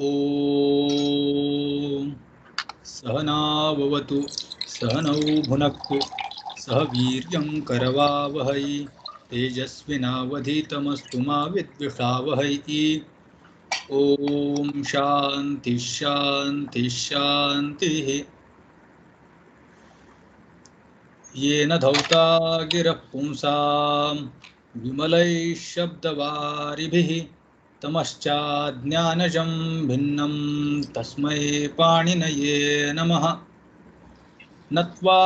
ॐ सहनाववतु सहनौ भुनक्तु सह वीर्यं करवावहै तेजस्विनावधीतमस्तु मा विद्विषावहै। ॐ शान्ति शान्ति शान्तिः। येन धौता गिरः पुंसां विमलैः शब्दवारिभिः तमश्चाज्ञानजं भिन्नं तस्मै पाणिनये नमः। नत्वा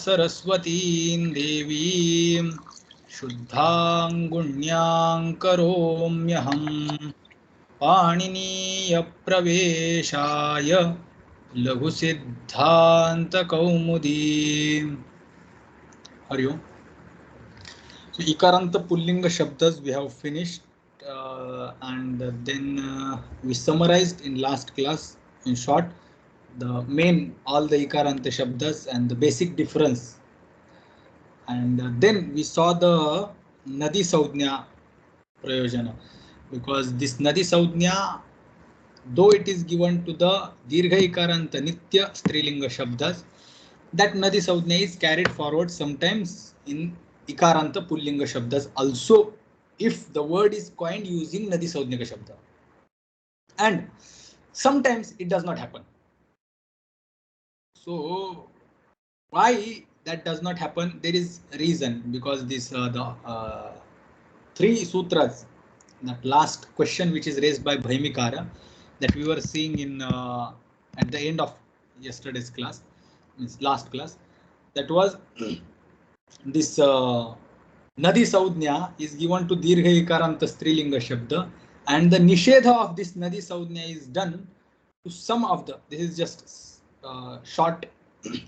सरस्वतीं देवीं शुद्धां गुण्यां करोम्यहं पाणिनीयप्रवेशाय लघुसिद्धान्तकौमुदीम्। Hari Om. So Ikaranta Pullinga Shabdas we have finished, and then we summarized in last class in short the main all the Ikaranta Shabdas and the basic difference, and then we saw the Nadi Saudnya Prayojana, because this Nadi Saudnya, though it is given to the Dirgha Ikaranta Nitya Strilinga Shabdas, that Nadi Saudnya is carried forward sometimes in Ikaranta Pullinga Shabdas also, if the word is coined using Nadi Saudnya Shabda, and sometimes it does not happen. So why that does not happen? There is reason, because this the three sutras, that last question which is raised by Bhaimikara, that we were seeing in at the end of yesterday's class, means last class, that was this Nadi Saudnya is given to Dirgha Ikaranta Strilinga Shabda, and the Nishedha of this Nadi Saudnya is done to some of the, this is just short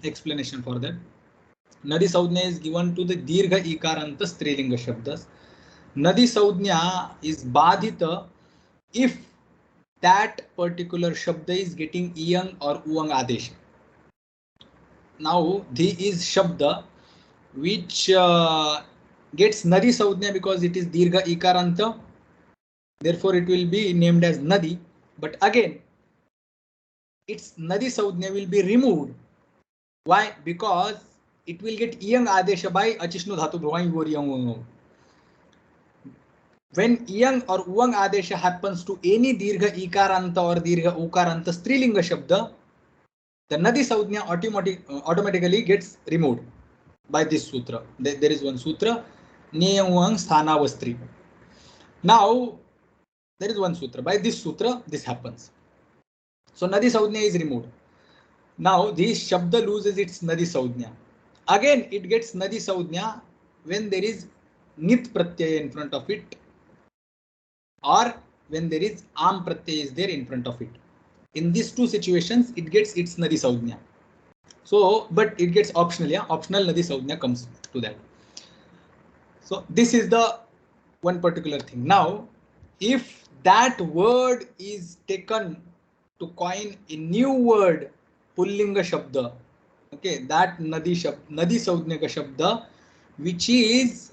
explanation for that. Nadi Saudnya is given to the Dirgha Ikaranta Strilinga Shabdas. Nadi Saudnya is Badhita if that particular Shabda is getting Iyang or Uang Adesh. Now, the is Shabda which gets Nadi Saudnya because it is Dirgha Ikaranta, therefore it will be named as Nadi. But again, its Nadi Saudnya will be removed. Why? Because it will get Iyang Adesha by Achishnu Dhatu Bhawai Goriyang. When Iyang or Uang Adesha happens to any Dirgha Ikaranta or Dirgha Ukaranta Strilinga Shabda, the Nadi Saudnya automatically gets removed by this sutra. There is one sutra, Niyamang Sthanavastri. Now there is one sutra. By this sutra, this happens. So Nadi Saudnya is removed. Now this Shabda loses its Nadi Saudnya. Again, it gets Nadi Saudnya when there is Nit Pratyaya in front of it, or when there is Am Pratyaya is there in front of it. In these two situations, it gets its Nadi Saudnya. So, but it gets optional, yeah, optional Nadi Saudnya comes to that. So this is the one particular thing. Now, if that word is taken to coin a new word, Pullinga Shabda, okay, that Nadi Saudnya Shabda, which is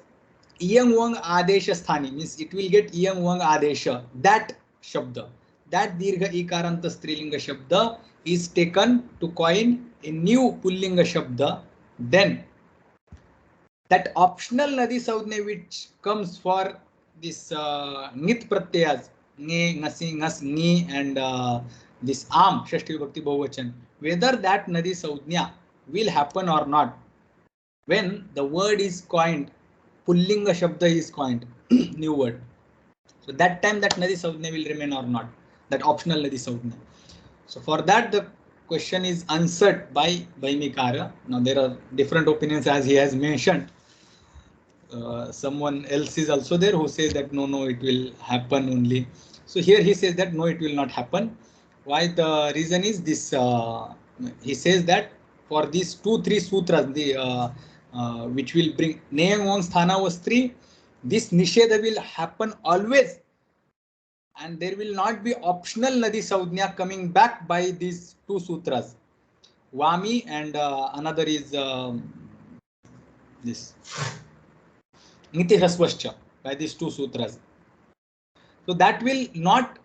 Iyang Wang Adesha Sthani, means it will get Iyang Wang Adesha, that Shabda, that Dirgha Ikaranta Strilinga Shabda is taken to coin a new Pullinga Shabda, then that optional Nadi Saudnya which comes for this Nit Pratyayas, Nge, Ngasi, Ngas, Ni, and this Am, Shashti Vibhakti Bahuvachan, whether that Nadi Saudnya will happen or not when the word is coined, Pullinga Shabda is coined, new word. So that time that Nadi Saudnya will remain or not, that optional Nadi Saudnya. So for that the question is answered by Bhaimikara. Now there are different opinions as he has mentioned. Someone else is also there who says that no, it will happen only. So here he says that no, it will not happen. Why? The reason is this, he says that for these 2-3 sutras, the which will bring Neyang Wang Sthana Vastri, this Nisheda will happen always, and there will not be optional Nadi Saudnya coming back by these 2 sutras, Vami and another is this Niti Hraswascha, by these 2 sutras. So that will not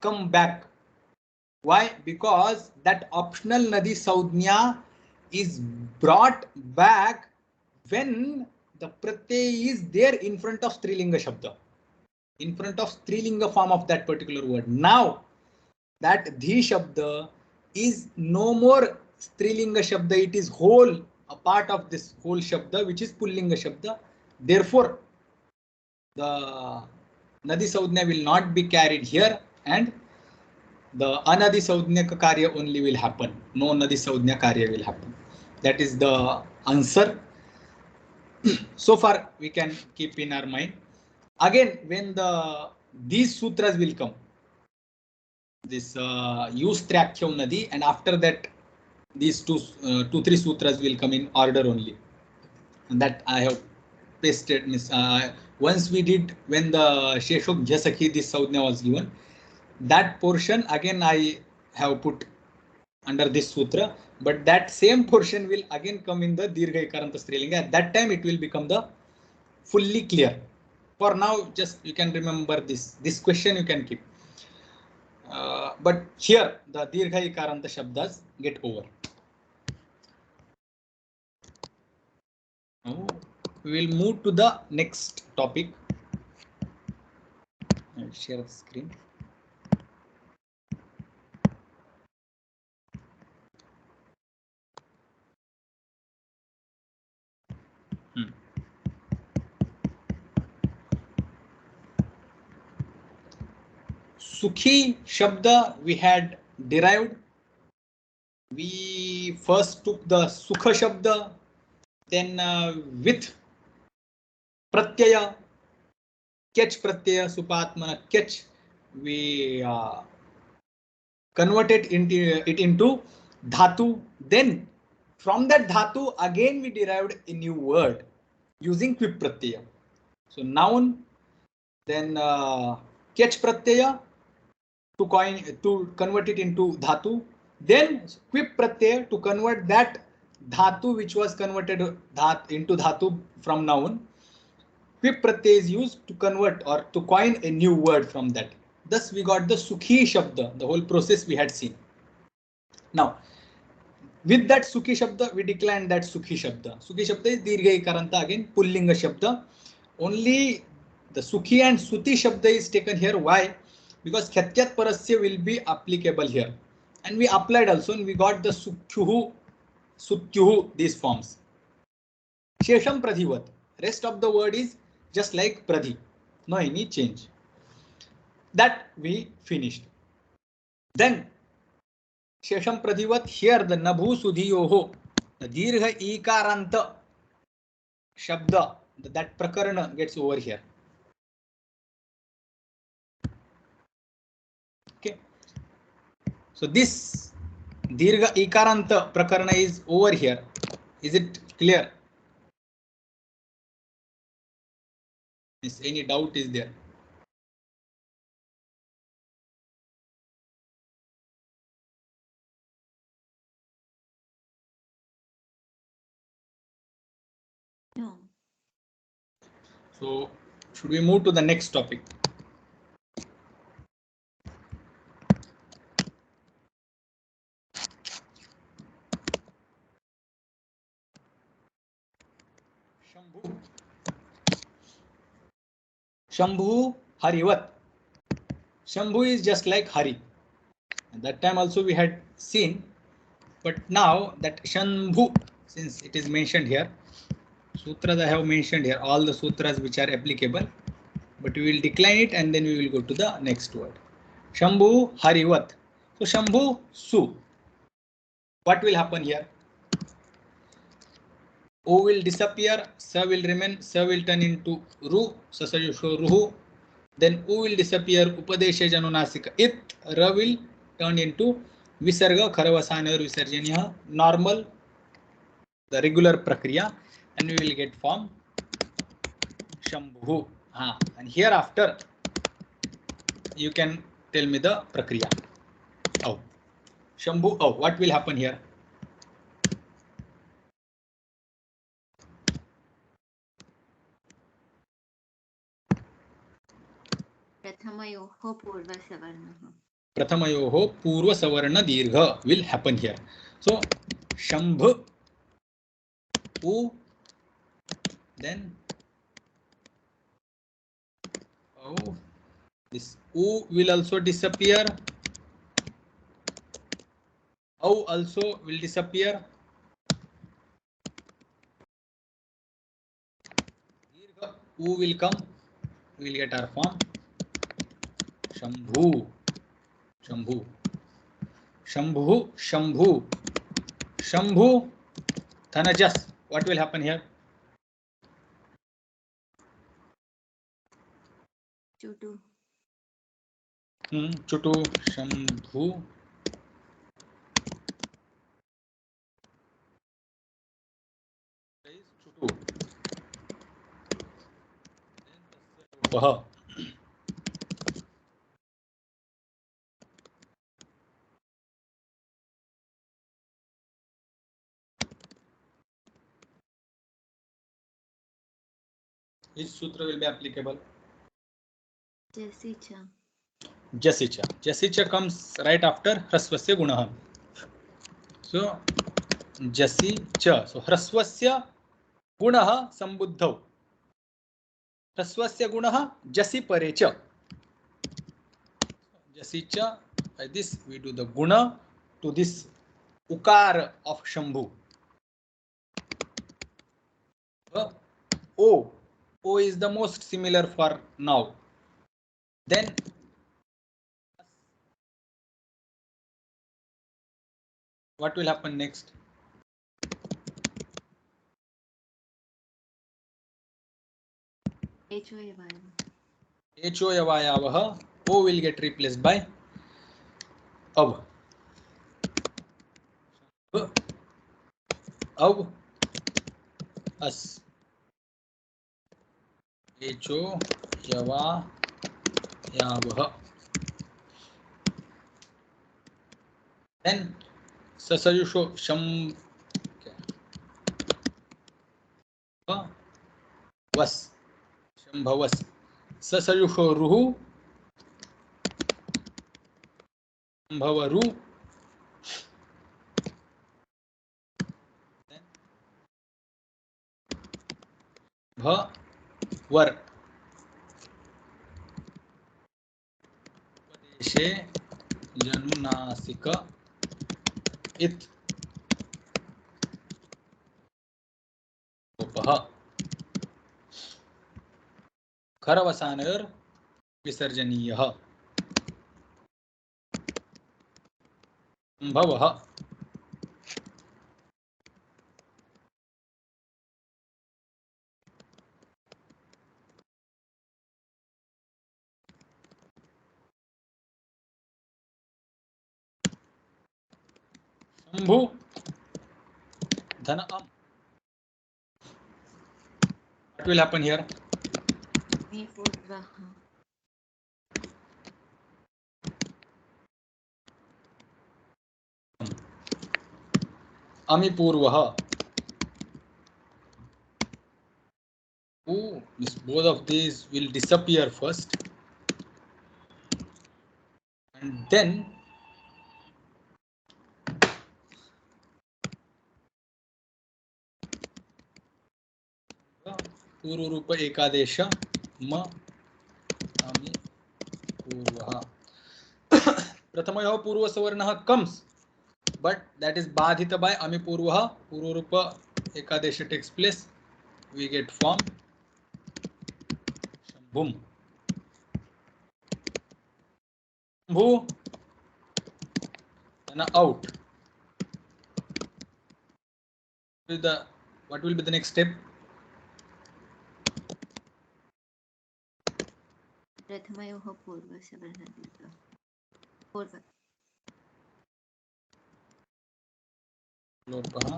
come back Why? Because that optional Nadi Saudhnya is brought back when the pratyay is there in front of Strilinga Shabda, in front of Strilinga form of that particular word. Now that Dhi Shabda is no more Strilinga Shabda, it is whole, a part of this whole Shabda, which is Pullinga Shabda. Therefore, the Nadi Saudhnya will not be carried here, and the Anadi Saudhnya Karya only will happen. No Nadi Saudhnya Karya will happen. That is the answer. So far, we can keep in our mind. Again, when these sutras will come, this Yustrakyam Nadi, and after that, these three sutras will come in order only. And that I have pasted. Once we did when the Sheshok Jhasakhi, this Saudhnya was given. That portion again I have put under this sutra, but that same portion will again come in the Dirgha Ikaranta Strilinga. At that time it will become the fully clear. For now, just you can remember this question you can keep. But here the Dirgha Ikaranta Shabdas get over. Now we will move to the next topic. I'll share the screen. Sukhi Shabda we had derived. We first took the Sukha Shabda, then with Pratyaya, Kech Pratyaya, Supatmana Kech, we converted it into Dhatu. Then from that Dhatu again we derived a new word using Kvip Pratyaya. So noun, then Kech Pratyaya to convert it into Dhatu. Then Kvip Pratyaya to convert that Dhatu which was converted into Dhatu from noun. Kvip Pratyaya is used to convert or to coin a new word from that. Thus we got the Sukhi Shabda, the whole process we had seen. Now, with that Sukhi Shabda, we declined that Sukhi Shabda. Sukhi Shabda is Dirgha Ikaranta, again Pullinga Shabda. Only the Sukhi and Suti Shabda is taken here. Why? Because Khatyat Parasya will be applicable here. And we applied also, and we got the Sukyuhu, Sutyuhu, these forms. Shesham Pradhivat. Rest of the word is just like Pradhi. No any change. That we finished. Then Shesham Pradhivat, here the Nabhu Sudhiyoho, the Dirgha Ikaranta Shabda, that Prakarana gets over here. Okay. So this Dirgha Ikaranta Prakarana is over here. Is it clear? Is any doubt is there? No. So should we move to the next topic? Shambhu. Shambhu Harivat. Shambhu is just like Hari. At that time also we had seen, but now that Shambhu, since it is mentioned here, sutras I have mentioned here, all the sutras which are applicable, but we will decline it and then we will go to the next word. Shambhu Harivat. So Shambhu Su. What will happen here? O will disappear, Sa will remain, Sa will turn into Ru, Sasayusho Ruhu. Then U will disappear, Upadeshe Janunasika It, Ra will turn into Visarga, Kharavasana or Visarjanya, normal, the regular Prakriya, and we will get form Shambhu. And hereafter, you can tell me the Prakriya. Oh, Shambhu, oh, what will happen here? प्रथमयोः पूर्वसवर्णः. प्रथमयोः पूर्वसवर्ण दीर्घ will happen here. So Shambh U, then oh, this U will also disappear. Au also will disappear. Dirgha U will come. We will get our form Shambhu, Shambhu, Shambhu, Shambhu, Shambhu. Thanajas. What will happen here? Chutu. Chutu, Shambhu. Chutu. Vah. Which sutra will be applicable? Jasicha. Jasicha. Jasicha comes right after Hrasvasya Gunaha. So Jasicha. So Hrasvasya Gunaha Sambuddhau. Hrasvasya Gunaha Jasi Parecha. Jasicha. By this we do the Guna to this Ukar of Shambhu. O. O is the most similar for now. Then what will happen next? Ho O will get replaced by Av. Av As. Ho Yava Yavah. Then Sasayusho Sham Was. Shambhavas. Sasayusho Ruhu Shambhavaru. Bha Var. Padeshe Janunasika It Upah. Kharavasanar Visarjaniyah. Bhavah. Shambhu Dhana Am. What will happen here? Ami Purvaha. Oh, both of these will disappear first, and then Pururupa Ekadesha Ma Ami Purvaha. Pratamayaha Purva Savarnaha comes, but that is Badhita by Ami Purvaha. Pururupa Ekadesha takes place. We get form Shambhum. Shambhu and out. What will be the next step? प्रथमयोः पूर्वसवर्णदीर्घः. लोपः.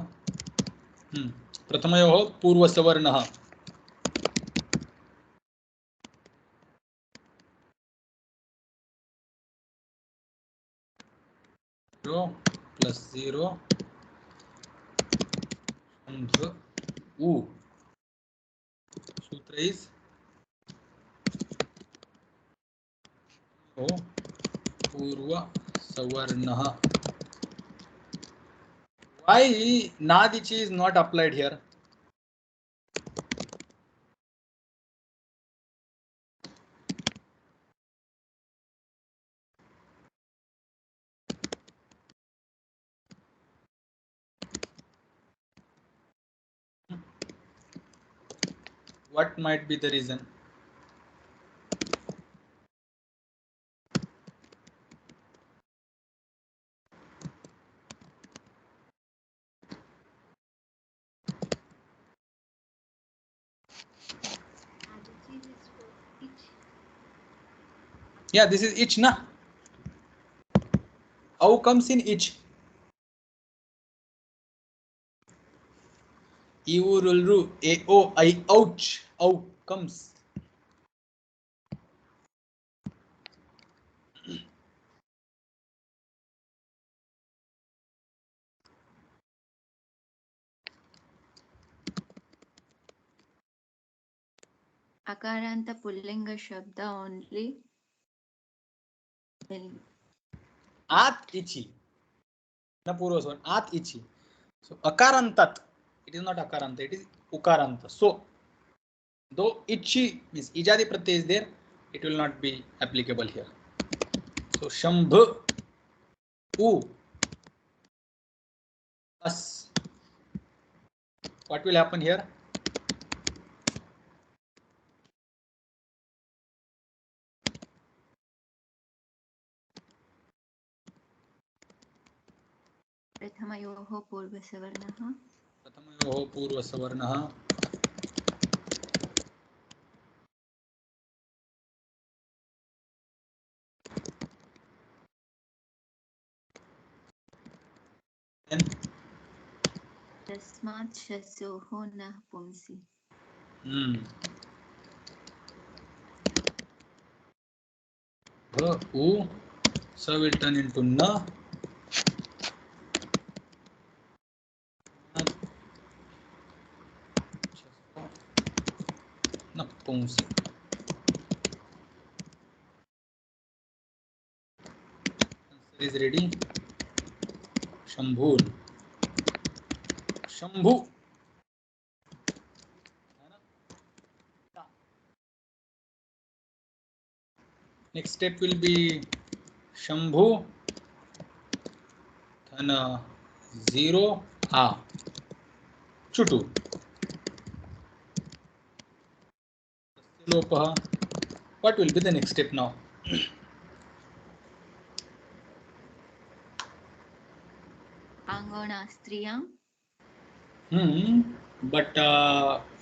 प्रथमयोः पूर्वसवर्णः. +0 Shambh U. Sutra is पूर्व savarnah. Why nadichi is not applied here? What might be the reason? Yeah, this is ich, na? Au comes in ich. Iurulru, ao, I, ouch, au comes. Akaranta Pullinga Shabda only. At ichi. Na purvasvar. At ichi. So akarantat. It is not akaranta. It is ukaranta. So though ichi means ijadi pratyay is there, it will not be applicable here. So shambh u as. What will happen here? प्रथमयोः पूर्वसवर्णः प्रथमयोः पूर्वसवर्णः तस्मात् शस्योः नः पुंसि u so will turn into na napumsi. Answer is ready. Shambhu. Shambhu. Next step will be Shambhu. Then 0 a chutu. What will be the next step now? आङ्गोनास्त्रियां But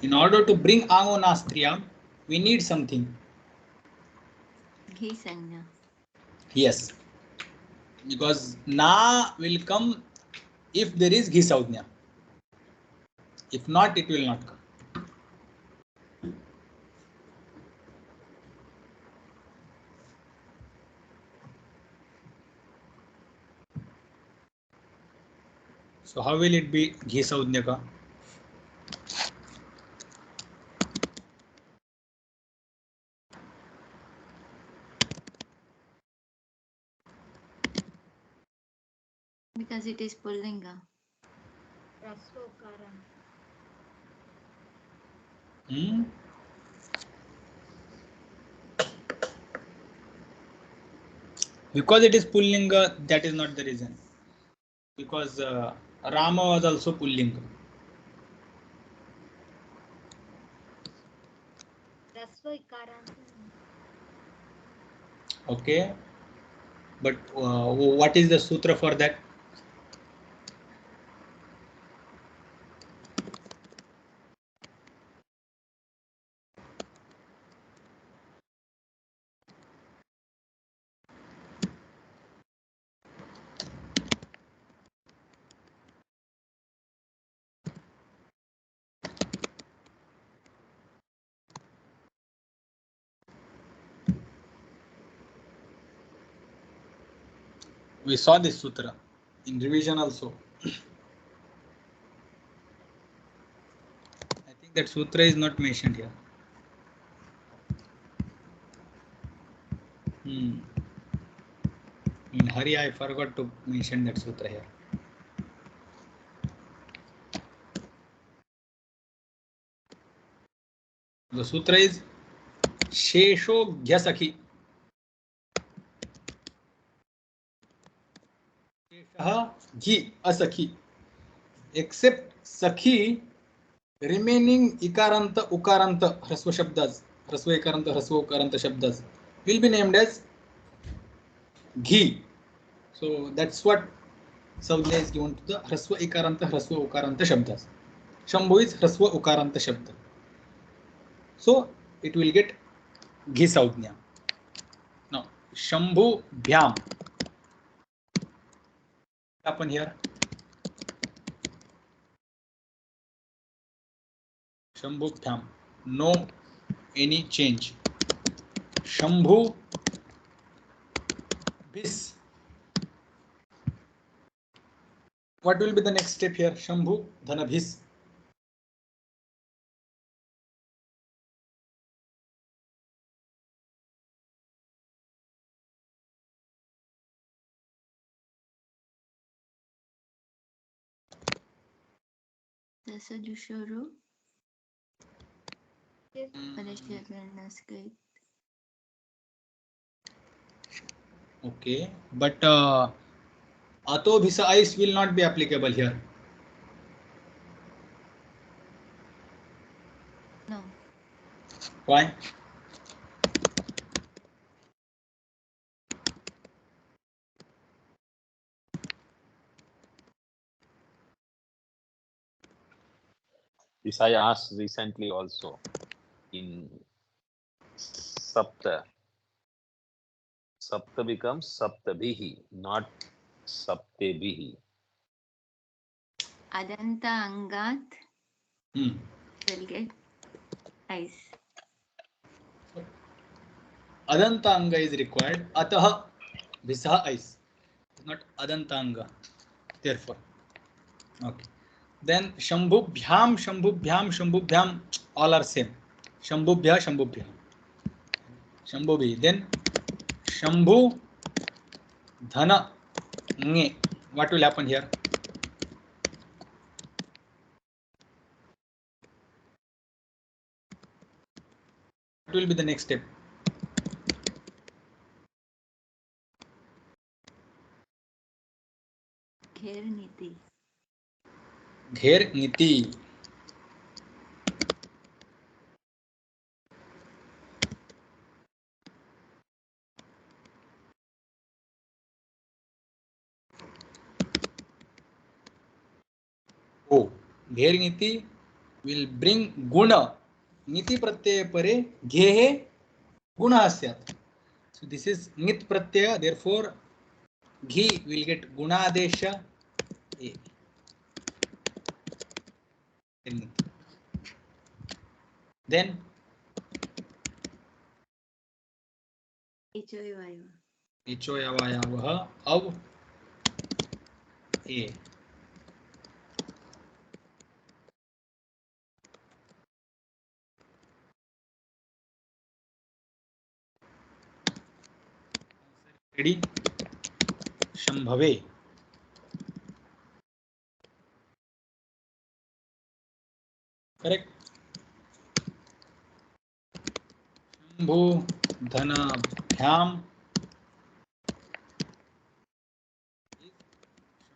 in order to bring Angonastriyam, we need something. घी संज्ञा. Yes, because na will come if there is ghi saudhya. If not, it will not come. So how will it be ghi saudhya ka? Because it is Pullinga. Because it is Pullinga, that is not the reason. Because Rama was also Pullinga. Okay, but what is the sutra for that? We saw this sutra in revision also. I think that sutra is not mentioned here. In hurry, I forgot to mention that sutra here. The sutra is Shesho Gyasakhi. Shesha Gi Asakhi. Except Sakhi, remaining Ikaranta Ukaranta Hraswa Shabdas, Hraswa Ikaranta Hraswa Ukaranta Shabdas will be named as Ghi. So that's what Saudya is given to the Hraswa Ikaranta Hraswa Ukaranta Shabdas. Shambhu is Hraswa Ukaranta Shabda. So it will get Ghi Saudya. Now Shambhu Bhyam. What happen here? Shambhu Bhyam. No any change. Shambhu Bis. What will be the next step here? Shambhu Dhanabhis. Dasajushoru. Padashyakarnaskait. Okay, but Ato Bhisa ice will not be applicable here. No. Why? This I asked recently also in Sapta. Sapta becomes Saptabhihi, not Saptebihi. Adanta Angat will get ice. Adanta Anga is required. Ataha Bhisa ice. Not Adanta Anga. Therefore. Okay. Then Shambhubhyam, Shambhubhyam, Shambhubhyam, all are same. Shambhubhya, Shambhubhya. Shambhubhi. Then Shambhu Dhana Nge. What will happen here? What will be the next step? Gher Niti. Gher Niti. Oh, Gher Niti will bring Guna. Niti pratyaya pare Ghehe Guna asyat. So this is Nit pratyaya. Therefore, Ghi will get Gunadesha A. Then Ichoyvaya. Ichoyavayavah Av A. Ready? Shambhave. Correct. Shambhu Dhanabhyam.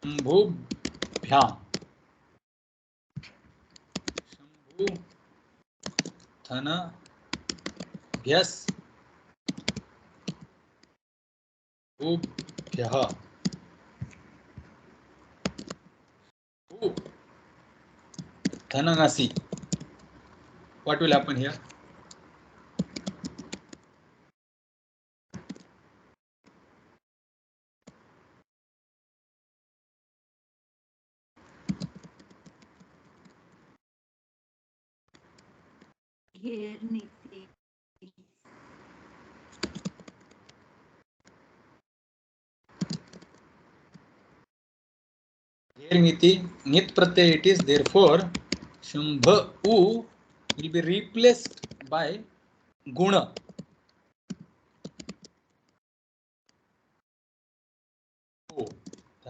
Shambhubhyam. Shambhu Dhanabhyas. Bhubhyah. Dhananasi. What will happen here? Gher Niti. Here Nit pratyaya it is, therefore Shambhu will be replaced by Guna.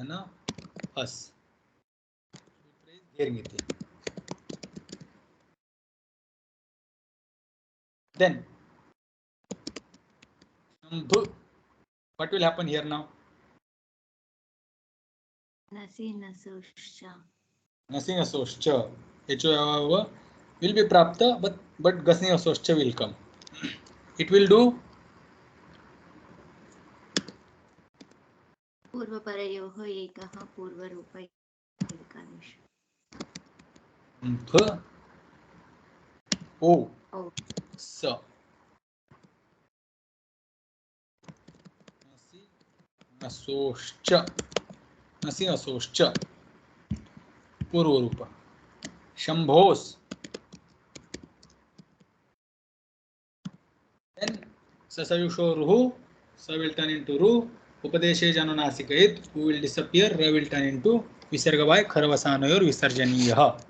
धन अस घेर्ङिति. Then Shambhu, what will happen here now? Nasi nasuscha. Nothing asoscha. HOV will be prapta, but gasni asoscha will come. It will do पूर्वपरयोः एकः पूर्वरूप एकादेश. भ ओ ओ स. असोश्च. नसी असोश्च. पूर्व रूप. शंभोस. Then sasayusho ruhu. Sa will turn into ru. Upadeshe janonasikaid. Who will disappear. Ra will turn into visargavai kharvasanayor visarjaniyah.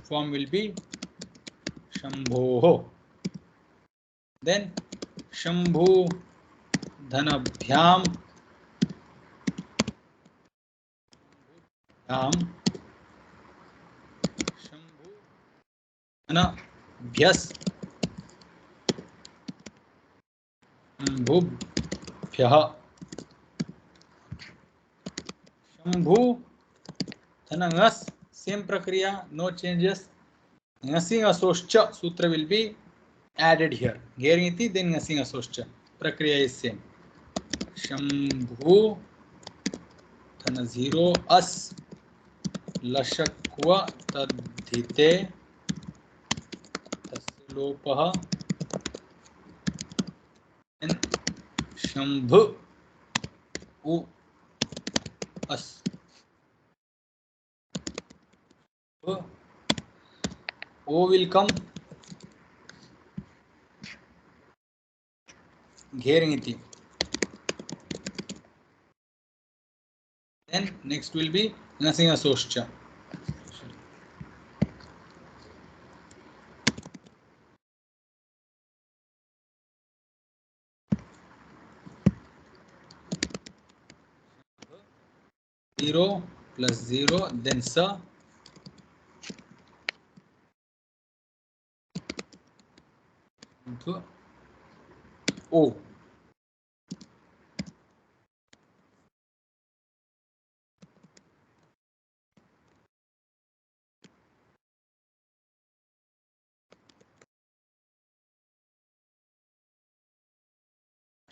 Form will be shambhoho. Then shambhu dhanabhyam. शंभु धनभ्यस शंभुभ्यः. शंभु धनङस. सेम प्रक्रिया, no changes. ङसि असोश्च सूत्र will be added here. घेर्ङिति then ङसि असोश्च. प्रक्रिया is same. शंभु धन 0 अस लशक्व तद्धिते तस्य लोपः. शंभु उ अस O will come. घेर्ङिति. Then next will be ङसि असोश्च. Zero plus 0 then sa. O.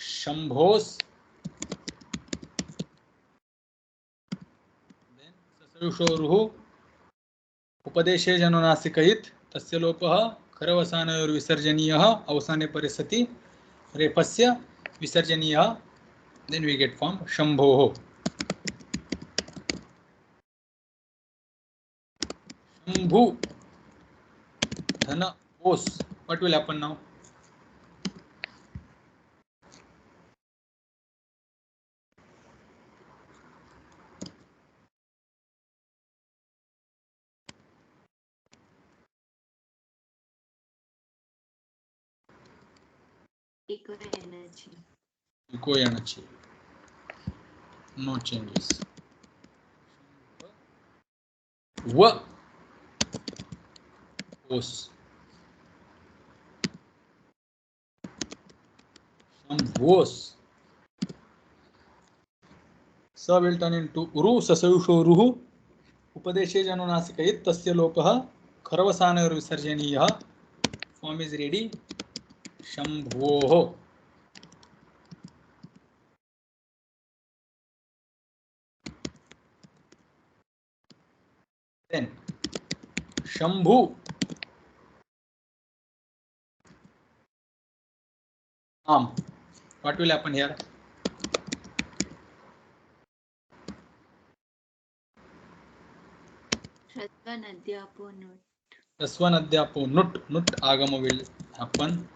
शंभोस. Then ससयुषोरुः उपदेशे जनोनासिकयित् तस्य लोपः खरवसानयोर् विसर्जनीयः. अवसाने परे सति रेफस्य विसर्जनीयः. Then we get form शंभोः. Shambhu धन ओस. What will happen now? equal energy. Equal energy. No changes. W os. Shambhos. Sa will turn into uru. Sasayusho ruhu. उपदेशे जनोनासिकयित् तस्य लोपः खरवसानयोर् विसर्जनीयः. Form is ready. शंभोः. Then Shambhu आम. What will happen here? Shrasvan adhyapo nut. Raswan adhyapo nut. Nut agama will happen.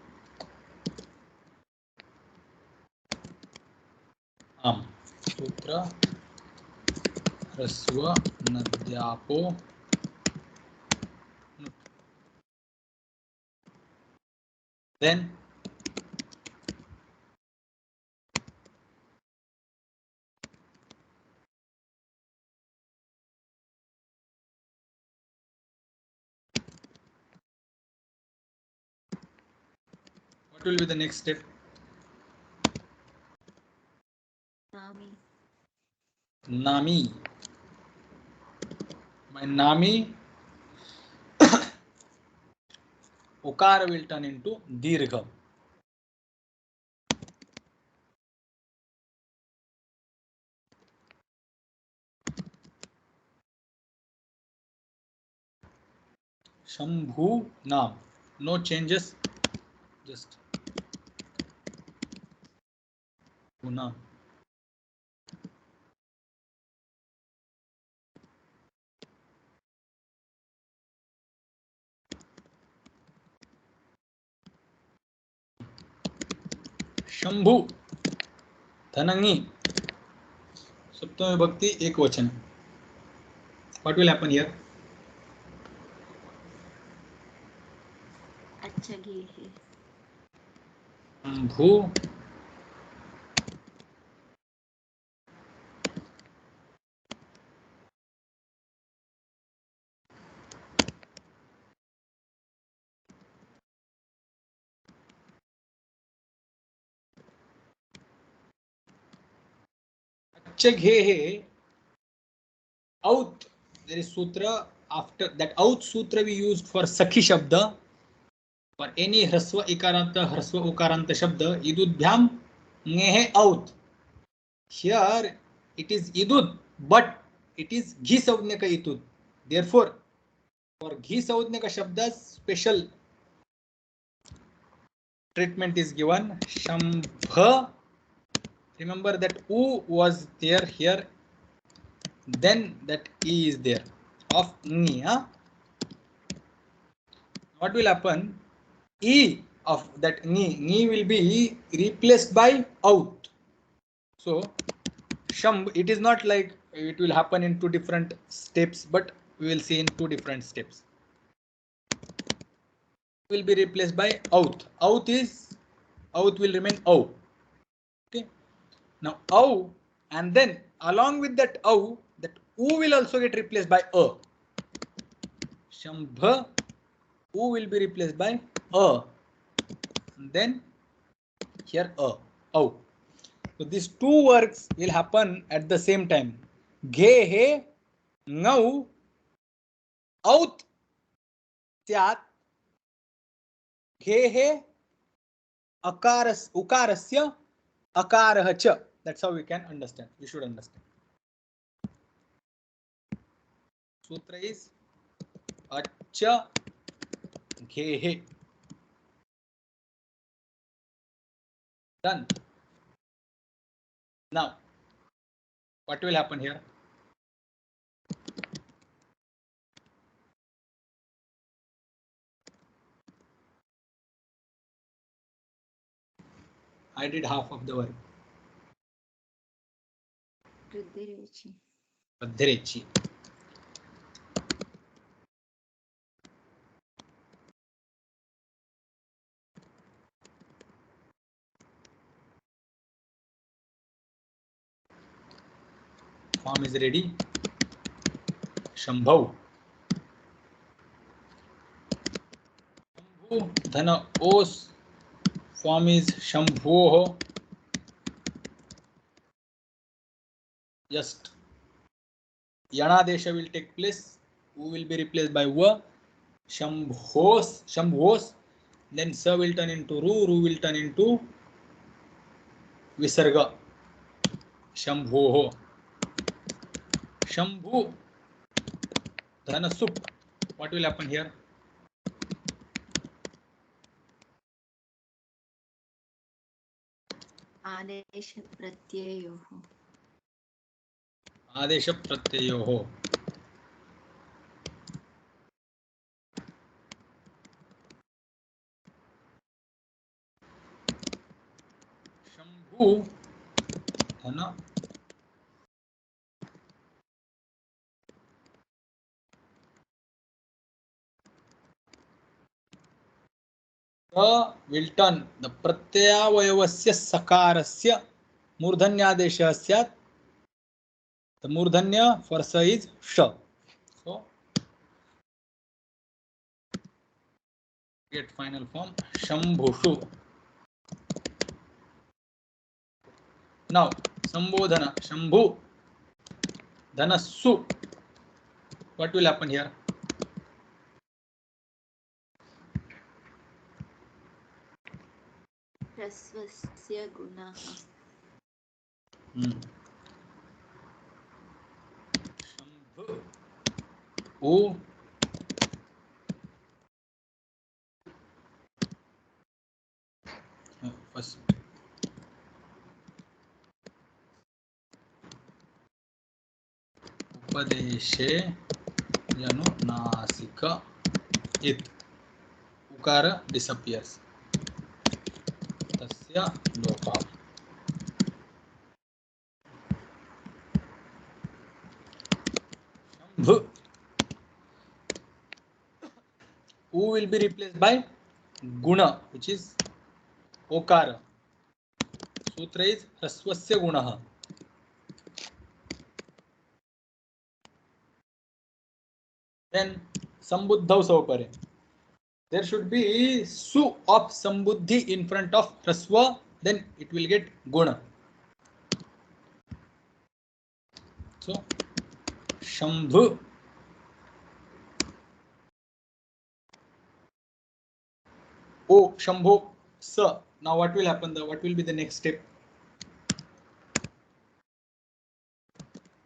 आम. सूत्र ह्रस्व नद्यापो नut. Then What will be the next step? Nami. Nami. My Nami Ukara will turn into Dirgha. Shambhu Nam. No changes. Just Puna. Shambhu धनंगी सप्तमी विभक्ति एक वचन. What will happen here? अच्छा घी है. Shambhu Achaghe out. There is sutra after that. Out sutra we used for Sakhi Shabda. For any Hrasva Ikaranta, Hrasva Ukaranta Shabda, Idudbhyam Ngehe out. Here it is Idud, but it is Ghi Saudne ka Idud. Therefore, for Ghi Saudne ka Shabda, special treatment is given. Shambha. Remember that U was there here. Then that E is there of Ni. What will happen? E of that Ni will be replaced by out. So Shambh, it is not like it will happen in two different steps, but we will see in two different steps. Will be replaced by out. Out will remain O. Okay. Now O, and then along with that O, that U will also get replaced by A. Shambha, U will be replaced by A. And then here A. O. So these two works will happen at the same time. Ghe he ngau out syat ghe he ukarasya akarah cha. That's how we can understand. We should understand. Sutra is acha ghe he. Done. Now, what will happen here? I did half of the work. Rudirechi. Adhirechi. Form is ready. Shambhav. Shambhu dhana os. Form is Shambhoho. Just Yanadesha will take place. U will be replaced by Va. Shambhos. Then Sa will turn into Ru. Ru will turn into Visarga. Shambhoho. Shambhu Dhana Sup. What will happen here? Adesh प्रत्ययोः. Adesh प्रत्ययोः. Shambhu Dhana will turn the pratyavayavasya sakarasya murdhanyadesha syat. The murdhanya for sa is sha. So get final form Shambhushu. Now, Sambodhana, Shambhu, Dhanassu. What will happen here? ह्रस्वस्य गुणः Shambhu. U. First. उपदेशे जनुनासिक it. Ukara disappears. Tasya lopa. Shambhu. U will be replaced by Guna, which is Okara. Sutra is Hraswasya Gunaha. Then Sambuddhav Saupare. There should be Su of Sambuddhi in front of Hraswa, then it will get Guna. So Shambhu. Oh, Shambhu Sa. Now what will happen? What will be the next step?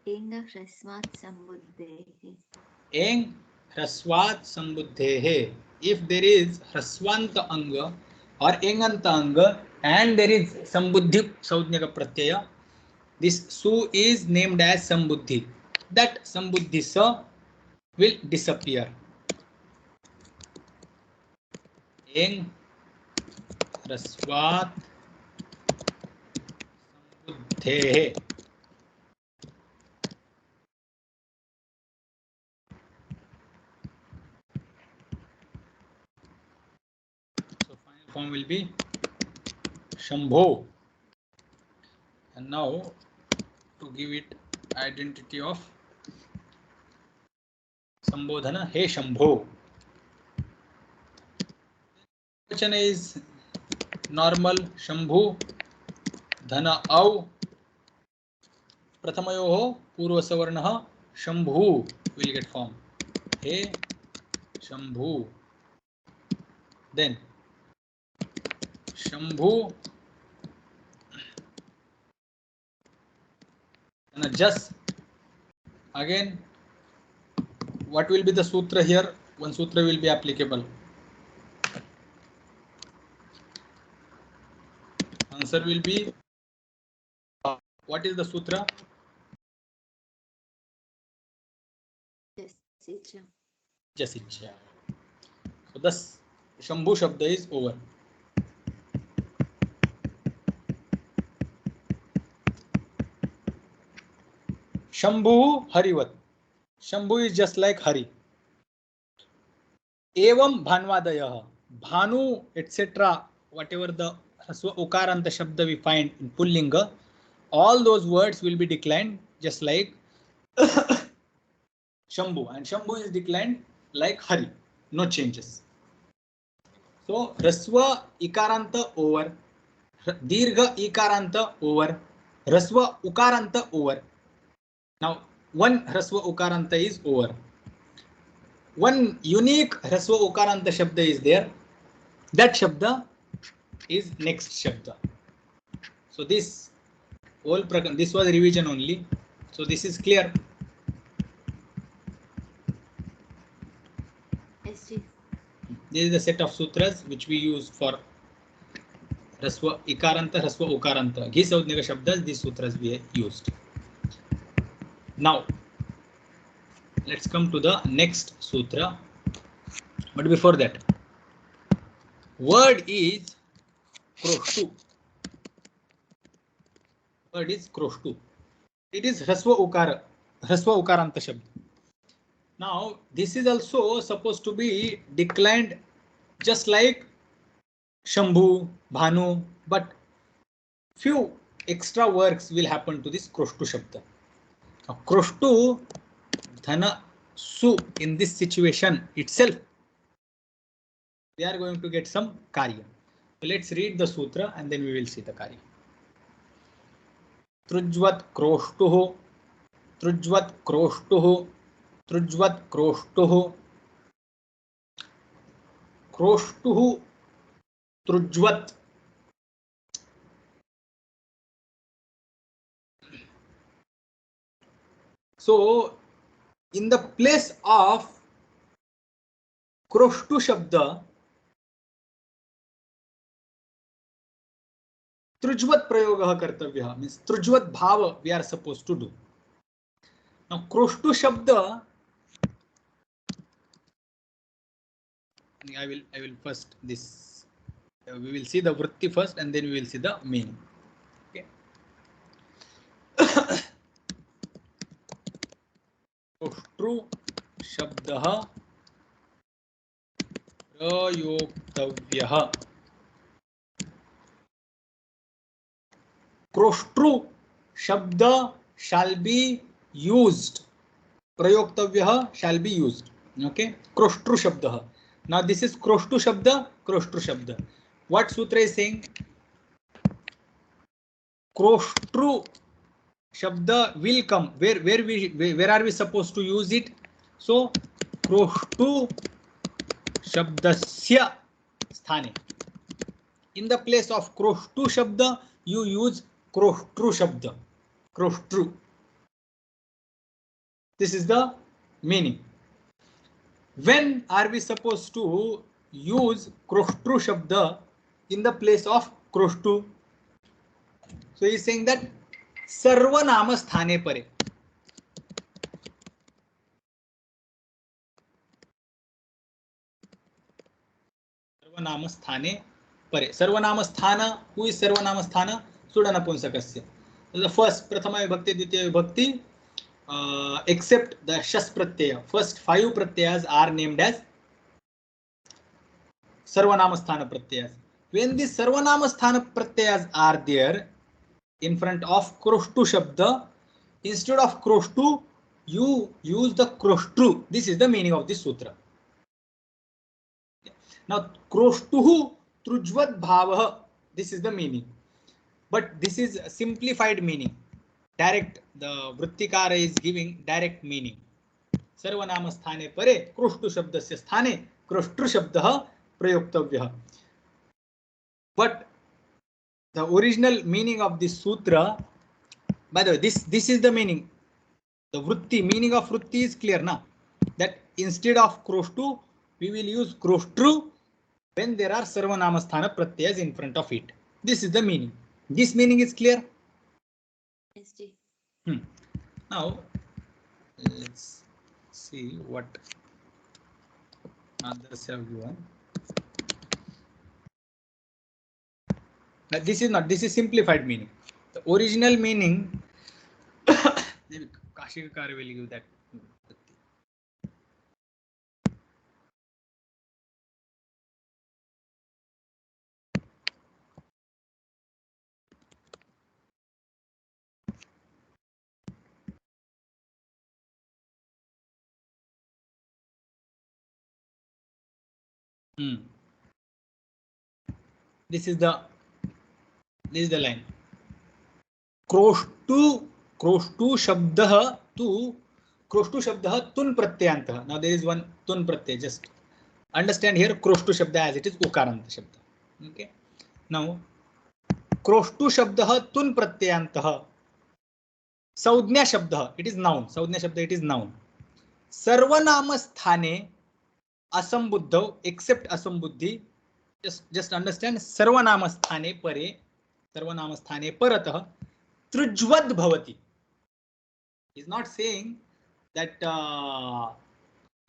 एङ् ह्रस्वात् सम्बुद्धेः Eng Hraswat Sambuddhehe. If there is Hraswanta Anga or Enganta Anga and there is Sambuddhi Saudnyaka Pratyaya, this Su is named as Sambuddhi. That Sambuddhi Sa will disappear. Eng Hraswat Sambuddhehe. So final form will be Shambho. And now to give it identity of Sambodhana, He Shambho. Vachana is normal Shambhu, Dhana Au, Prathamayoho, Purvasavarnaha, Shambhu will get formed. He Shambhu. Then Shambhu and just again, what will be the sutra here? One sutra will be applicable. Answer will be, what is the sutra? Jasija. Jasija. So thus Shambhu Shabda is over. Shambhu Harivat. Shambhu is just like Hari. Evam Bhanvadayah. Bhanu, etc. Whatever the Ukaranta Shabda we find in Pullinga, all those words will be declined just like Shambhu. And Shambhu is declined like Hari. No changes. So Raswa Ikaranta over. Dirgha Ikaranta over. Raswa Ukaranta over. Now one Raswa Ukaranta is over. One unique Raswa Ukaranta Shabda is there. That Shabda is next Shabda. So this whole this was revision only. So this is clear. Yes, Chief. This is the set of sutras which we use for Raswa Ikaranta, Raswa Ukaranta. Ghi Saudnyaka Shabdas, these sutras we used. Now let's come to the next sutra. But before that, word is Kroshtu. Word is Kroshtu. It is Raswa Ukara, Raswa Ukaranta Shabda. Now this is also supposed to be declined just like Shambhu, Bhanu, but few extra works will happen to this Kroshtu Shabda. Now, Kroshtu, Dhana, Su in this situation itself, they are going to get some Karya. So let's read the sutra and then we will see the Karya. तृज्वत् क्रोष्टुः, तृज्वत् क्रोष्टुः, तृज्वत् क्रोष्टुः, क्रोष्टुः तृज्वत्. So in the place of Kroshtu शब्द तृज्वत् प्रयोगः कर्तव्यः, means तृज्वत् भाव we are supposed to do. Now Kroshtu शब्द, I will first this, we will see the vritti first and then we will see the meaning. Okay. Kroshtu शब्दः प्रयोक्तव्यः. क्रोष्टु शब्द shall be used. प्रयोक्तव्यः shall be used. Okay. Kroshtu शब्दः. Now this is Kroshtu शब्द, क्रोष्टु शब्द. What sutra is saying? Kroshtu शब्द will come. Where are we supposed to use it? So Kroshtu शब्दस्य स्थाने. In the place of Kroshtu शब्द you use Kroshtu शब्द. Kroshtu. This is the meaning. When are we supposed to use Kroshtu शब्द in the place of Kroshtu? So he is saying that सर्वनाम स्थाने परे. सर्वनाम स्थाने परे. सर्वनाम स्थान, who is सर्वनाम स्थान? सुडनपुंसकस्य. The first प्रथमा विभक्ति द्वितीय विभक्ति except the shas pratyaya, first 5 pratyayas are named as sarvanama sthana pratyayas. When the sarvanama sthana pratyayas are there in front of kroshtu shabda, instead of kroshtu you use the kroshtu. This is the meaning of this sutra. Now kroshtuhu trujvat bhavah, this is the meaning, but this is a simplified meaning. Direct, the vrittikara is giving direct meaning. सर्वनाम स्थाने परे क्रोष्टु शब्दस्य स्थाने क्रोष्टु शब्दः प्रयोक्तव्यः. But the original meaning of this sutra, by the way, this is the meaning. The vritti, meaning of vritti is clear now. That instead of kroshtu we will use kroštru when there are sarvanama sthana pratyayas in front of it. This is the meaning. This meaning is clear. Yes, ji. Now let's see what others have given. Now, this is simplified meaning. The original meaning, maybe Kashikara will give that. This is the line. Kroshtu shabdah tu kroshtu shabdah tun pratyantah. Now there is one tun pratyay. Just understand here kroshtu shabda as it is ukaranta shabda. Okay. Now kroshtu shabdah tun pratyantah. Saudnya shabdah, it is noun. Saudnya shabda, it is noun. Sarvanama sthane asambuddhav except asambuddhi. Just understand, sarvanama sthane pare, sarvanama sthane paratah trujvad bhavati. He is not saying that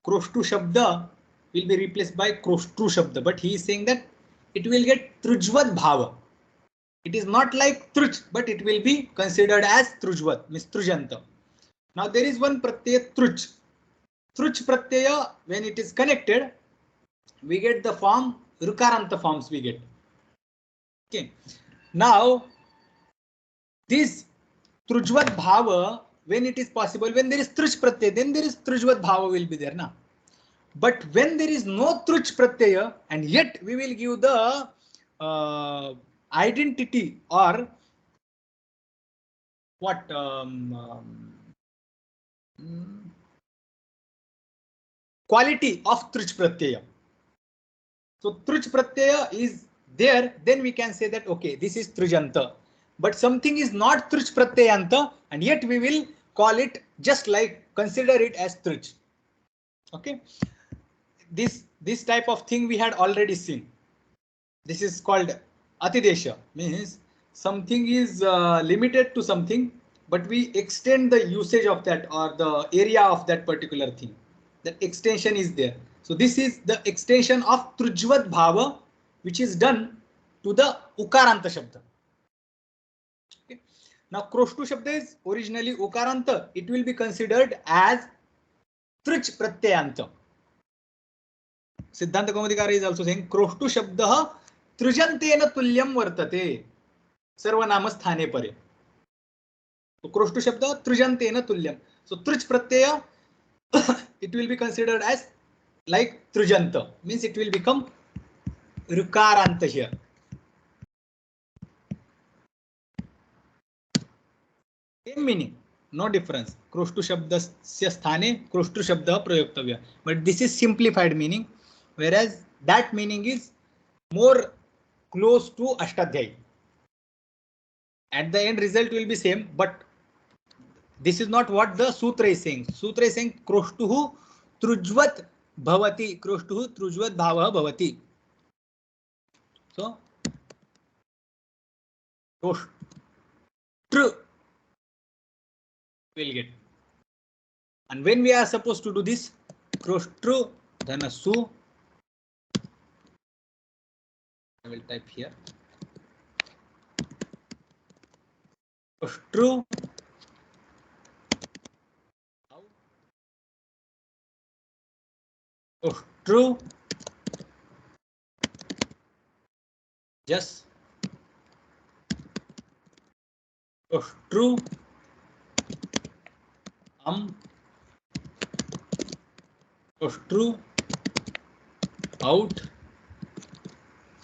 kroshtu shabda will be replaced by kroshtu shabda, but he is saying that it will get trujvad bhava. It is not like truj, but it will be considered as trujvat, means trujanta. Now there is one pratyaya truj. Truj pratyaya, when it is connected, we get the form rukaranta forms we get. Okay. Now this trujvat bhava, when it is possible, when there is truj pratyaya, then there is trujvat bhava will be there now. But when there is no truj pratyaya and yet we will give the identity or what quality of truch pratyaya. So truch pratyaya is there, then we can say that okay, this is trujanta. But something is not truch pratyayanta, and yet we will call it just like consider it as truch. Okay, this type of thing we had already seen. This is called atidesha, means something is limited to something, but we extend the usage of that or the area of that particular thing. That extension is there. So this is the extension of trujvat bhava, which is done to the ukaranta shabda. Okay. Now kroshtu shabda is originally ukaranta. It will be considered as truch pratyayanta. सिद्धांत कौमुदीकार is also saying Kroshtu शब्दः तृजन्तेन तुल्यं वर्तते सर्वनाम स्थाने परे. तो क्रोष्टु शब्द तृजन्तेन तुल्यं. So तृच Pratyaya it will be considered as like trujanta, means it will become rukaranta here. Same meaning, no difference. Kroshtu शब्दस्य स्थाने क्रोष्टु शब्दः प्रयोक्तव्यः. But this is simplified meaning, whereas that meaning is more close to Ashtadhyayi. At the end result will be same, but this is not what the sutra is saying. Sutra is saying kroshtuhu trujvat bhavati, kroshtuhu trujvat bhavah bhavati. So kroshtru will get. And when we are supposed to do this, kroshtru dhana su, I will type here. Kroshtru true, just true, true, out.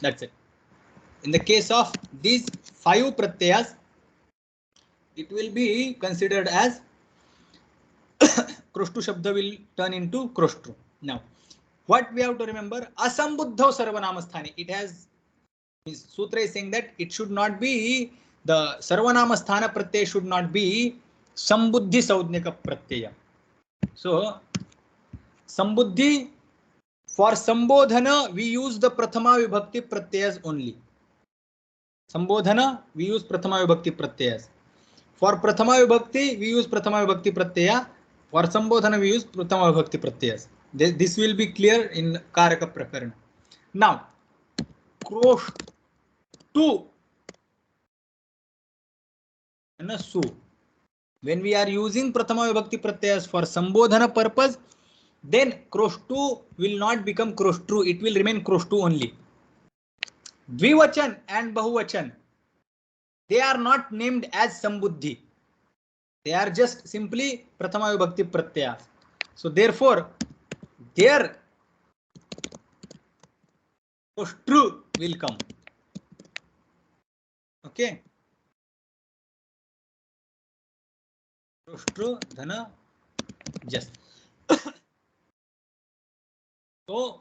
That's it. In the case of these 5 pratyayas, it will be considered as kroshtu shabda will turn into kroshtru. Now, what we have to remember, asambuddha sarvanama sthane. It has, sutra is saying that it should not be, the sarvanama sthana pratyaya should not be sambuddhi saudnika pratyaya. So sambuddhi, for sambodhana we use the prathama vibhakti pratyayas only. Sambodhana we use prathama vibhakti pratyayas. For prathama vibhakti we use prathama vibhakti pratyaya. For sambodhana we use prathama vibhakti pratyayas. This will be clear in Karaka Prakarana. Now, kroshtu and su. When we are using prathama vibhakti pratyayas for sambodhana purpose, then kroshtu will not become kroshtru. It will remain kroshtu only. Dvivachan and bahuvachan, they are not named as sambuddhi. They are just simply prathama vibhakti pratyayas. So therefore, their kroshtru will come. Okay. Kroshtru dhana just. So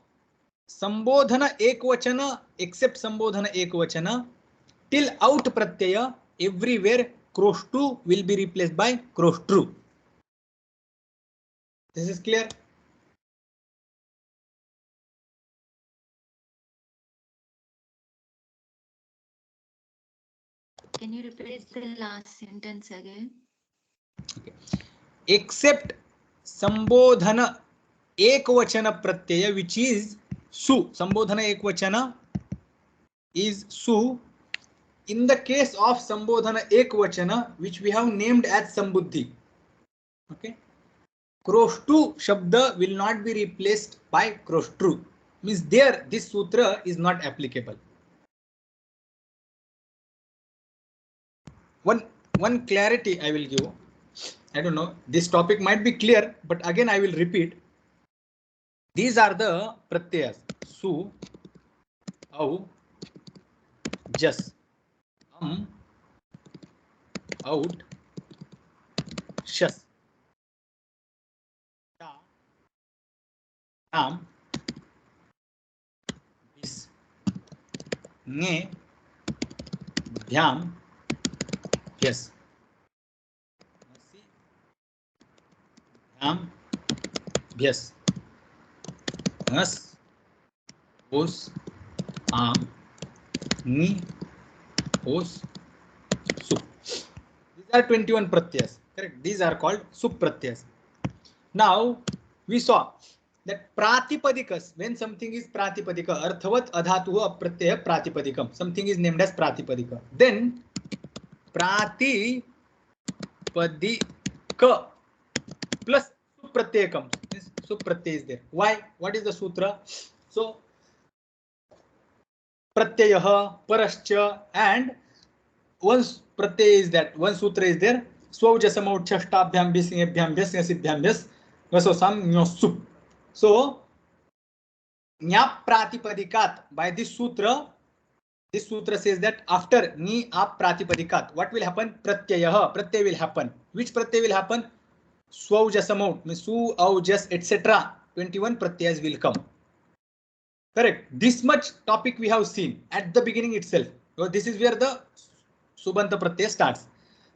sambodhana ekvachana, except sambodhana ekvachana, till out pratyaya, everywhere kroshtu will be replaced by kroshtru. This is clear? Can you repeat the last sentence again? Okay. Except sambodhana ekvachana pratyaya, which is su. Sambodhana ekvachana is su. In the case of sambodhana ekvachana, which we have named as sambuddhi, okay, kroshtu shabda will not be replaced by kroshtru. Means there this sutra is not applicable. One clarity I will give. I don't know, this topic might be clear, but again I will repeat. These are the pratyayas: su, au, jas, out, शस भ्याम भिस ङे भ्याम भ्यस भ्याम भ्यस घस ओस आम नी ओस सुप. These are 21 pratyas, correct? These are called sup pratyas. Now we saw that pratipadicus, when something is pratipadika, arthavat adhatuh apratyaya pratipadikam, something is named as pratipadika. Then pratipadika plus supratyaya comes. This supratyaya is there. Why? What is the sutra? So pratyayah, parascha, and one pratyaya is that, one sutra is there. स्वौजसमौच्छष्टाभ्यां भिस्ङेभ्यां भ्यस्ङसिभ्यां भ्यस् वसोसाम ञोसुप. So Nyap Pratipadikat, by this sutra says that after Ni Ap Pratipadikat, what will happen? Pratyayah, pratyay will happen. Which pratyay will happen? Swaujasamau, means Su, Au, Jas, etc. 21 pratyayas will come. Correct. This much topic we have seen at the beginning itself. So this is where the Subanta pratyay starts.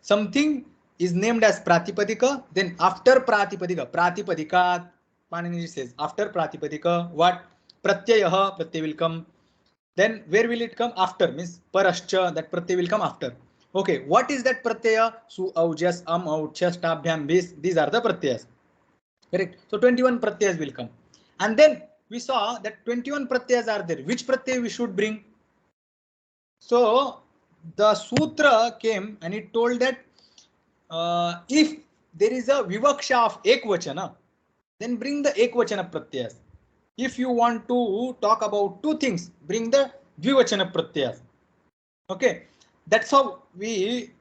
Something is named as Pratipadika, then after Pratipadika, Pratipadikat, Panini says after Pratipadika, what? Pratyayah, pratyay will come. Then where will it come? After, means parascha, that pratyay will come after. Okay, what is that pratyaya? Su, au, jas, au, chas, tabhyam, bis. These are the pratyayas. Correct. So 21 pratyayas will come. And then we saw that 21 pratyayas are there. Which pratyay we should bring? So the sutra came and it told that if there is a vivaksha of ekvachana, then bring the ekvachana pratyayas. If you want to talk about two things, bring the dvivachana pratyayas. Okay, that's how we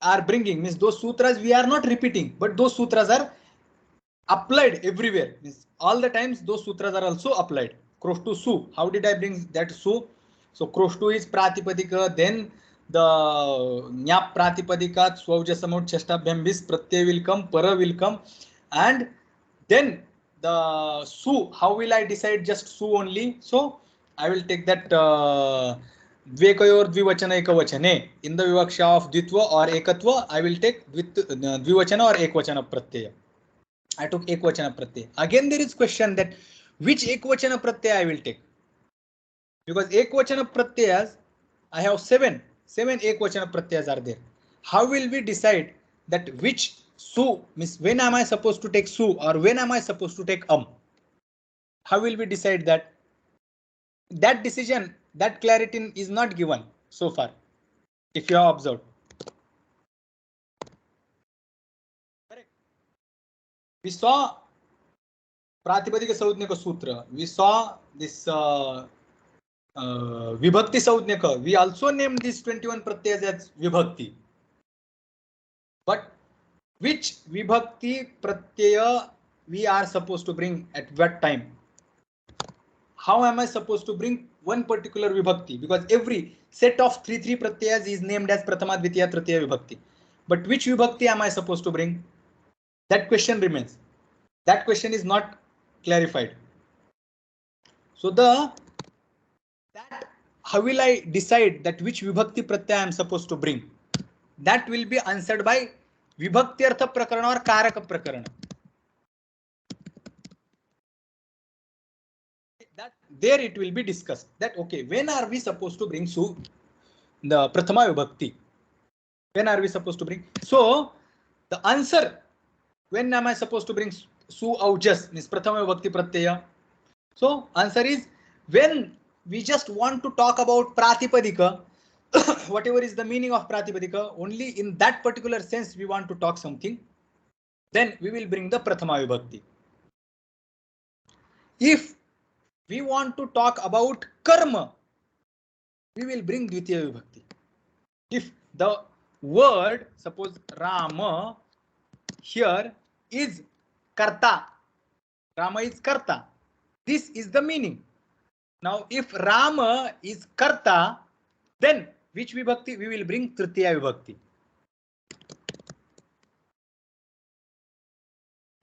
are bringing. Means those sutras we are not repeating, but those sutras are applied everywhere. Means all the times those sutras are also applied. Kroshtu su. How did I bring that su? So Kroshtu is Pratipadika, then the Nyap Pratipadikat, Swaujasamut Chestabhambis, Pratyay will come, Para will come, and then the su. How will I decide just su only? So I will take that Dvekayor Dvivachana Ekavachane. In the Vivaksha of Dvitva or Ekatva, I will take Dvivachana or Ekvachana Pratyaya. I took Ekvachana Pratyaya. Again there is question that which Ekvachana Pratyaya I will take. Because Ekvachana Pratyayas, I have seven Ekvachana Pratyayas are there. How will we decide that which su, means when am I supposed to take su or when am I supposed to take How will we decide that? That decision, that clarity is not given so far, if you have observed. Correct. We saw Pratipadika Saudnyaka Sutra. We saw this Vibhakti Saudnyaka. We also named these 21 pratyayas as Vibhakti. But which Vibhakti pratyaya we are supposed to bring at what time? How am I supposed to bring one particular Vibhakti? Because every set of three pratyayas is named as Prathama, Dvitiya, Tritiya Vibhakti. But which Vibhakti am I supposed to bring? That question remains. That question is not clarified. So how will I decide that which Vibhakti pratyaya I am supposed to bring? That will be answered by Vibhakti Artha Prakarana or Karaka Prakarana. That there it will be discussed that okay, when are we supposed to bring the Prathama Vibhakti? When are we supposed to bring? So the answer, when am I supposed to bring su au jas, means Prathama Vibhakti pratyaya? So answer is when we just want to talk about Pratipadika, whatever is the meaning of Pratipadika, only in that particular sense we want to talk something, then we will bring the Prathama Vibhakti. If we want to talk about karma, we will bring Dvitiya Vibhakti. If the word, suppose Rama here is Karta, Rama is Karta, this is the meaning. Now if Rama is Karta, then which Vibhakti? We will bring Tritiya Vibhakti.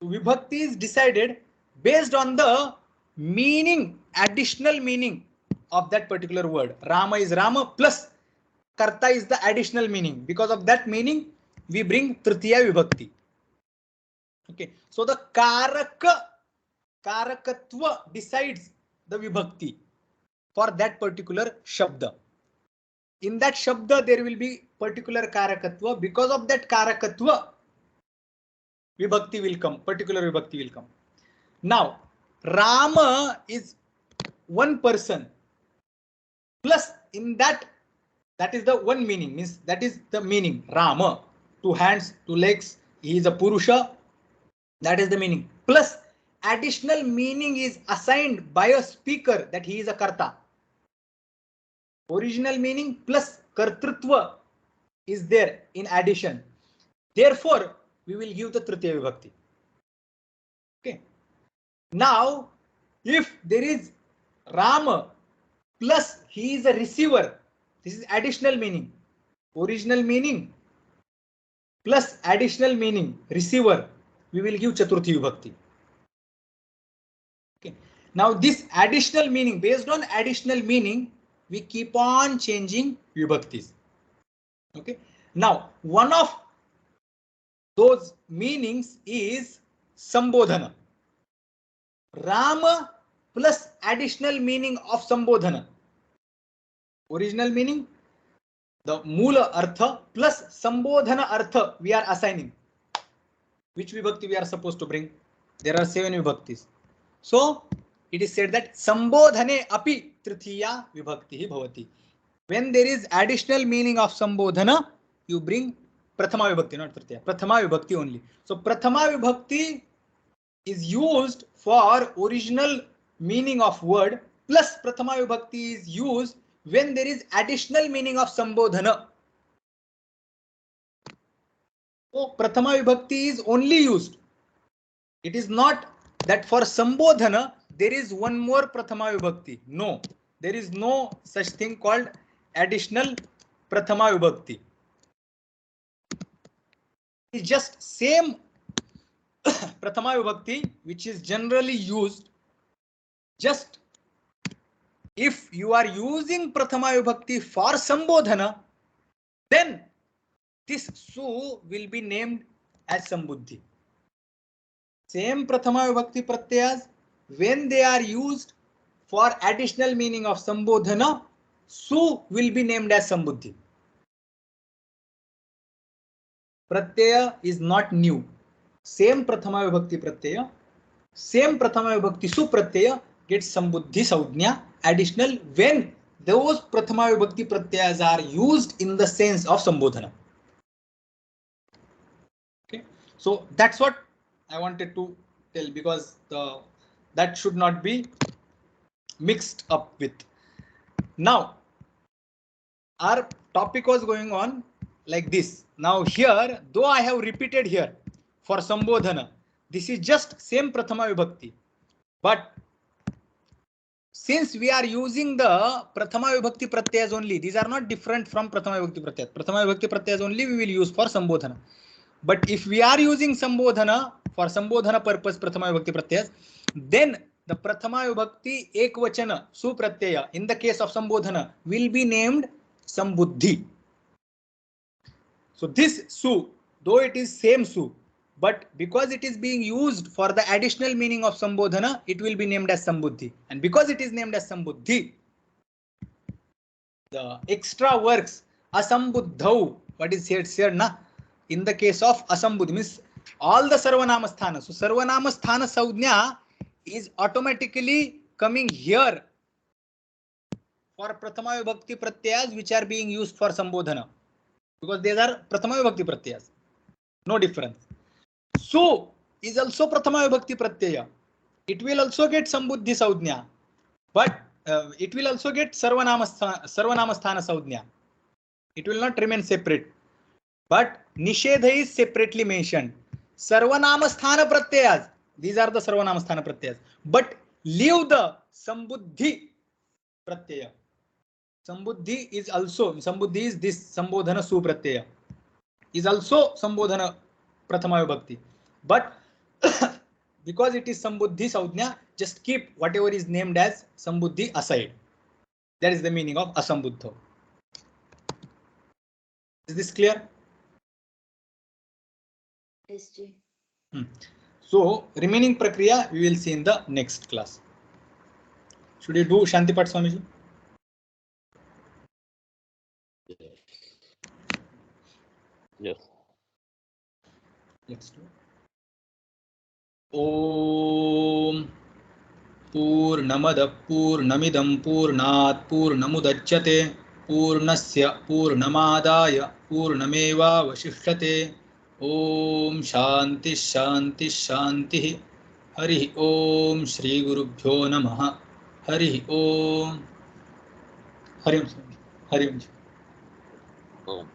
Vibhakti is decided based on the meaning, additional meaning of that particular word. Rama is Rama plus Karta is the additional meaning. Because of that meaning, we bring Tritiya Vibhakti. Okay, so the Karakatva decides the Vibhakti for that particular Shabda. In that Shabda, there will be particular Karakatva. Because of that Karakatva, Vibhakti will come, particular Vibhakti will come. Now, Rama is one person plus in that is the one meaning, means that is the meaning. Rama, 2 hands, 2 legs, he is a Purusha, that is the meaning. Plus additional meaning is assigned by a speaker that he is a Karta. Original meaning plus Kartrutva is there in addition. Therefore, we will give the Tritiya Vibhakti. Okay. Now, if there is Rama plus he is a receiver, this is additional meaning. Original meaning plus additional meaning, receiver, we will give Chaturthi Vibhakti. Okay. Now, this additional meaning, based on additional meaning, we keep on changing Vibhaktis. Okay. Now, one of those meanings is Sambodhana. Rama plus additional meaning of Sambodhana. Original meaning, the Mula Artha plus Sambodhana Artha we are assigning. Which Vibhakti we are supposed to bring? There are 7 Vibhaktis. So, it is said that Sambodhane api Tritiya Vibhakti bhavati. When there is additional meaning of Sambodhana, you bring Prathama Vibhakti, not Tritiya. Prathama Vibhakti only. So, Prathama Vibhakti is used for original meaning of word plus Prathama Vibhakti is used when there is additional meaning of Sambodhana. So Prathama Vibhakti is only used. It is not that for Sambodhana there is one more Prathama Vibhakti. No, there is no such thing called additional Prathama Vibhakti. It's just same Prathama Vibhakti which is generally used. Just if you are using Prathama Vibhakti for Sambodhana, then this Su will be named as Sambuddhi. Same Prathama Vibhakti Pratyayas, when they are used for additional meaning of Sambodhana, Su will be named as Sambuddhi. Pratyaya is not new. Same Prathama Vibhakti Pratyaya, same Prathama Vibhakti Su Pratyaya gets Sambuddhi Saudhnya additional when those Prathama Vibhakti Pratyayas are used in the sense of Sambodhana. Okay, so that's what I wanted to tell, because that should not be mixed up with. Now, our topic was going on like this. Now here, though I have repeated here for Sambodhana, this is just same Prathama Vibhakti, but since we are using the Prathama Vibhakti Pratyayas only, these are not different from Prathama Vibhakti Pratyayas. Prathama Vibhakti Pratyayas only we will use for Sambodhana. But if we are using Sambodhana for Sambodhana purpose Prathama Vibhakti Pratyayas, then the Prathama Vibhakti Ekvachana Su Pratyaya in the case of Sambodhana will be named Sambuddhi. So this Su, though it is same Su, but because it is being used for the additional meaning of Sambodhana, it will be named as Sambuddhi. And because it is named as Sambuddhi, the extra works Asambuddhau, what is here na? In the case of Asambuddhi, means all the Sarvanama Sthana. So Sarvanama Sthana Saudhnya is automatically coming here for Prathama Vibhakti Pratyayas which are being used for Sambodhana, because these are Prathama Vibhakti Pratyayas. No difference. So is also Prathama Vibhakti Pratyaya. It will also get Sambuddhi Saudhnya, but it will also get Sarvanama Sthana Saudhnya. It will not remain separate. But Nishedha is separately mentioned. Sarvanama Sthana Pratyayas, these are the Sarvanama Sthana Pratyayas. But leave the Sambuddhi Pratyaya. Sambuddhi is also, Sambuddhi is this Sambodhana Su Pratyaya. Is also Sambodhana Prathama Vibhakti. But because it is sambuddhi saujna, just keep whatever is named as sambuddhi aside. That is the meaning of asambuddha. Is this clear? Yes, ji. So remaining prakriya we will see in the next class. Should you do Shantipat Swamiji? Yes. Let's do. Om Purnamada Purnamidam Purnat Purnamudachyate Purnasya Purnamadaya Purnameva Vashishyate. Om Shanti Shanti Shanti. Hari Om Shri Gurubhyo Namaha. Hari Om. Hari Om. Hari Om. Om.